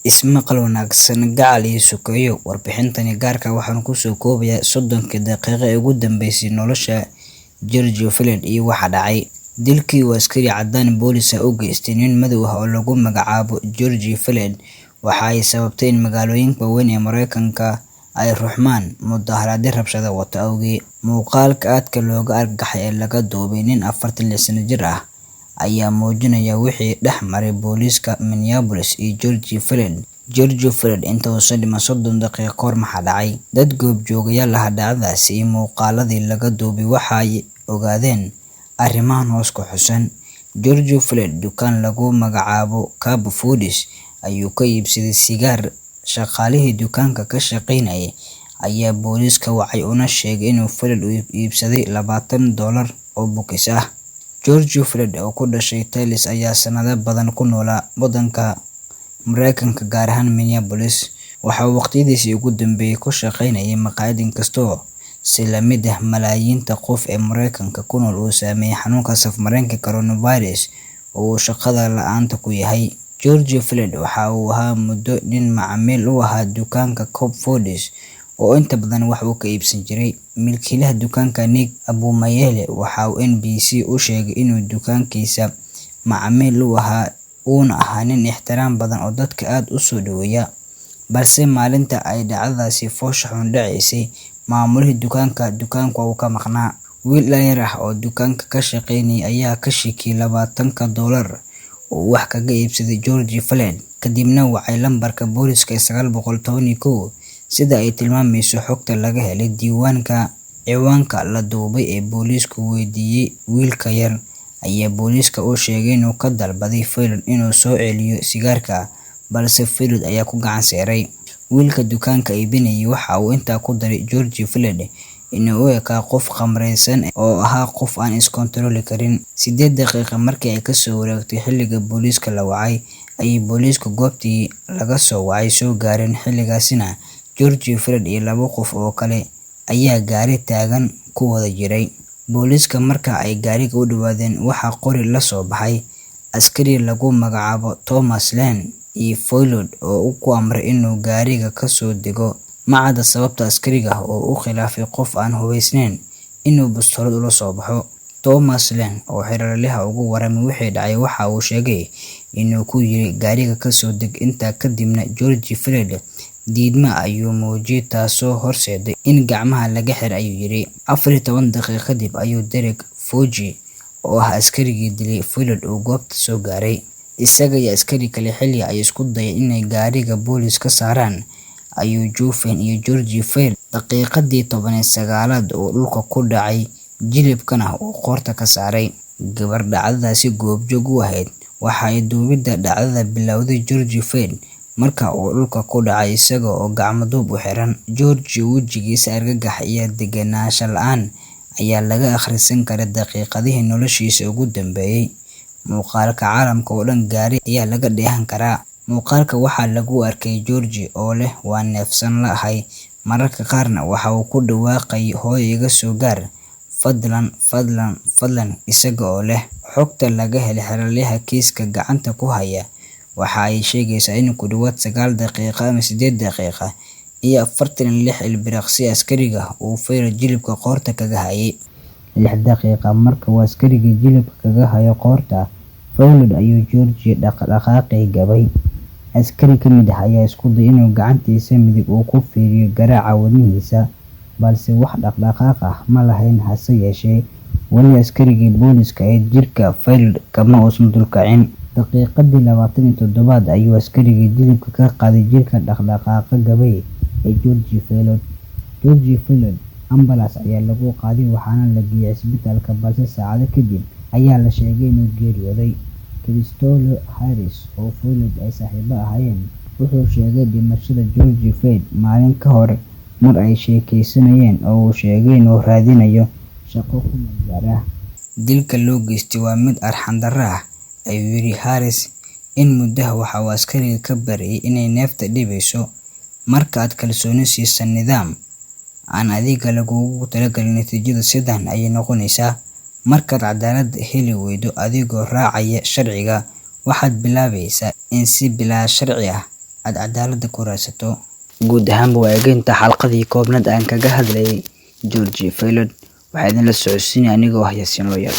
Ismaqal wanaagsan gacal iyo sukayo warbixintani gaarka waxaan ku soo koobayaa 30 daqiiqo ee ugu dambeysay nolosha George Floyd iyo waxa dhacay. Dilkii waa askari caddaan boolis ah u geystay nin madow ah oo lagu magacaabo George Floyd waxa ay sababtay in magaalooyinka waaweyn ee Mareykanka ay ruxmaan mudaharaadyo rabshado wata awgeed. Muuqaalka aadka looga argagaxay ee laga duubay nin 46 sano jir ah ayaa muujinaya wixii dhex maray booliska Minneapolis iyo George Floyd. George Floyd inta uusan dhiman 30 daqiiqo kahor maxaa dhacay? Dad goobjoogayaal ah dhacdadaasi iyo muuqaaladii laga duubay waxa ay ogaadeen arrimahan hoos ku xusan. George Floyd dukaan lagu magacaabo Cub Foods ayuu ka iibsaday sigaar. Shaqaalihii dukaanka ka shaqeynayay ayaa booliska wacay una sheegay inuu Floyd u iibsaday $20 oo bukis ah. George Floyd oo ku dhashay Texas ayaa sanado badan ku noolaa waddanka Mareykanka gaar ahaan Minneapolis. Waxa uu waqtiyadiisii ugu dambeeyay ku shaqeynayay maqaayad inkastoo si la mid ah malaayiinta qof ee Mareykanka ku nool uu saameeyay xanuunka safmareenka coronavirus oo uu shaqada la'aanta ku yahay. George Floyd waxa uu ahaa muddo nin macaamiil u ahaa dukaanka Cub Foods oo inta badan wax uu ka iibsan jiray. Milkiilaha dukaanka Nick Abumayele waxa uu NBC u sheegay inuu dukaankiisa macaamiil u ahaa uuna ahaa nin ixtiraam badan oo dadka aad u soo dhaweeya. Balse maalinta ay dhacdadaasi foosha xun dhaceysay, maamulihii dukaanka uu ka maqnaa. Wiil dhalinyaro ah oo dukaanka ka shaqeynayay ayaa ka shakiyay $20 oo wax kaga iibsaday George Floyd kadibna wacay lambarka booliska 911 sida ay tilmaamayso xogta laga helay diiwaanka. Ciwaanka la duubay ee boolisku weydiiyay wiilka yar ayaa booliska u sheegay inuu ka dalbaday Floyd inuu soo celiyo sigaarka, balse Floyd ayaa ku gacan seeray. Wiilka dukaanka iibinayay waxa uu intaa ku daray George Floyd inuu u ekaa qof khamraysan oo ahaa qof aan iskontarooli karin. 8 daqiiqo markii ay ka soo wareegtay xilliga booliska la wacay ayay booliska goobtii laga soo wacay soo gaareen. Xilligaasina George Floyd iyo 2 qof oo kale ayaa gaari taagan ku wada jiray. Booliska marka ay gaariga u dhawaadeen waxa qori la soo baxay askari lagu magacaabo Thomas Lane iyo Floyd oo uu ku amray inuu gaariga ka soo dego. Ma cadda sababta askariga oo u khilaafay qof aan hubaysnayn inuu bastoolad ula soo baxo. Thomas Lane oo xiriirlaha ugu waramay wixii dhacay waxa uu sheegay inuu ku yiri gaariga ka soo deg. Intaa kadibna George Floyd diidma ayuu muujiyay taasoo horseeday in gacmaha laga xiro ayuu yiri. 14 daqiiqo kadib ayuu Derek Chauvin oo ah askarigii dilay Floyd uu goobta soo gaaray. Isaga iyo askari kale xilli ay isku dayeen inay gaariga boolis ka saaraan ayuu Chauvin iyo George Floyd daqiiqadii 19aad oo dhulka ku dhacay jilibkana uu qoorta ka saaray. Gabar dhacdadaasi goobjoog u ahayd waxa ay duubidda dhacdada bilowday George Floyd marka uu dhulka ku dhacay isaga oo gacmo duub u xiran. George wejigiisa argagax iyo degenaansho la'aan ayaa laga akhrisan karay daqiiqadihii noloshiisa ugu dambeeyay. Muuqaalka caalamka oo dhan gaaray ayaa laga dheehan karaa. Muuqaalka waxaa lagu arkay George oo leh waa neefsan lahay, mararka qaarna waxa uu ku dhawaaqay hooyo iga soo gaar, fadlan isaga oo leh. Xogta laga helay xiriirlaha kiiska gacanta ku haya waxa ay sheegaysaa in ku dhawaad 9 daqiiqo ama 8 daqiiqo iyo 46 ilbiriqsi askariga uu Floyd jilibka qoorta kaga hayay. 6 daqiiqo marka uu askariga jilibka kaga hayo qoorta Floyd ayuu George dhaqaaqay gabay. Askari ka mid ah ayaa isku dayay inuu gacantiisa midig uu ku fiiriyo garaaca wadnihiisa, balse wax dhaqdhaqaaq ah ma lahayn. Hase yeeshee wali askarigii booliska ee jirka Floyd kama uusan dulkacin. Daqiiqadii 27aad ayuu askarigii jilibka ka qaaday jirka dhaqdhaqaaqa gabay ee George Floyd. George Floyd ambulance ayaa lagu qaaday waxaana la geeyay isbitaalka, balse saacado kadib ayaa la sheegay inuu geeriyooday. Christopher Harris oo Floyd ay saaxiibo ahaayeen wuxuu sheegay dhimashada George Floyd maalin ka hor mar ay sheekaysanayeen oo uu sheegay inuu raadinayo shaqo ku meel gaar ah. Dilka loo geystay waa mid arxan darro ah ayuu yiri Harris. In muddaha waxa uu askariga ka baryay inay neefta dhibayso. Marka aad kalsooni siiso nidaam aan adiga lagugu talagalin, natiijadu sidan ayay noqonaysaa. Markaad cadaalad heli weydo adigoo raacaya sharciga, waxaad bilaabaysaa in si bilaa sharci ah aad cadaaladda ku raadsato. Guud ahaanba waa eegaynta xalqadii koobnaad aan kaga hadlayay George Floyd. Waxaa idin la socodsiinaya anigoo ah Yaasiin Looyal.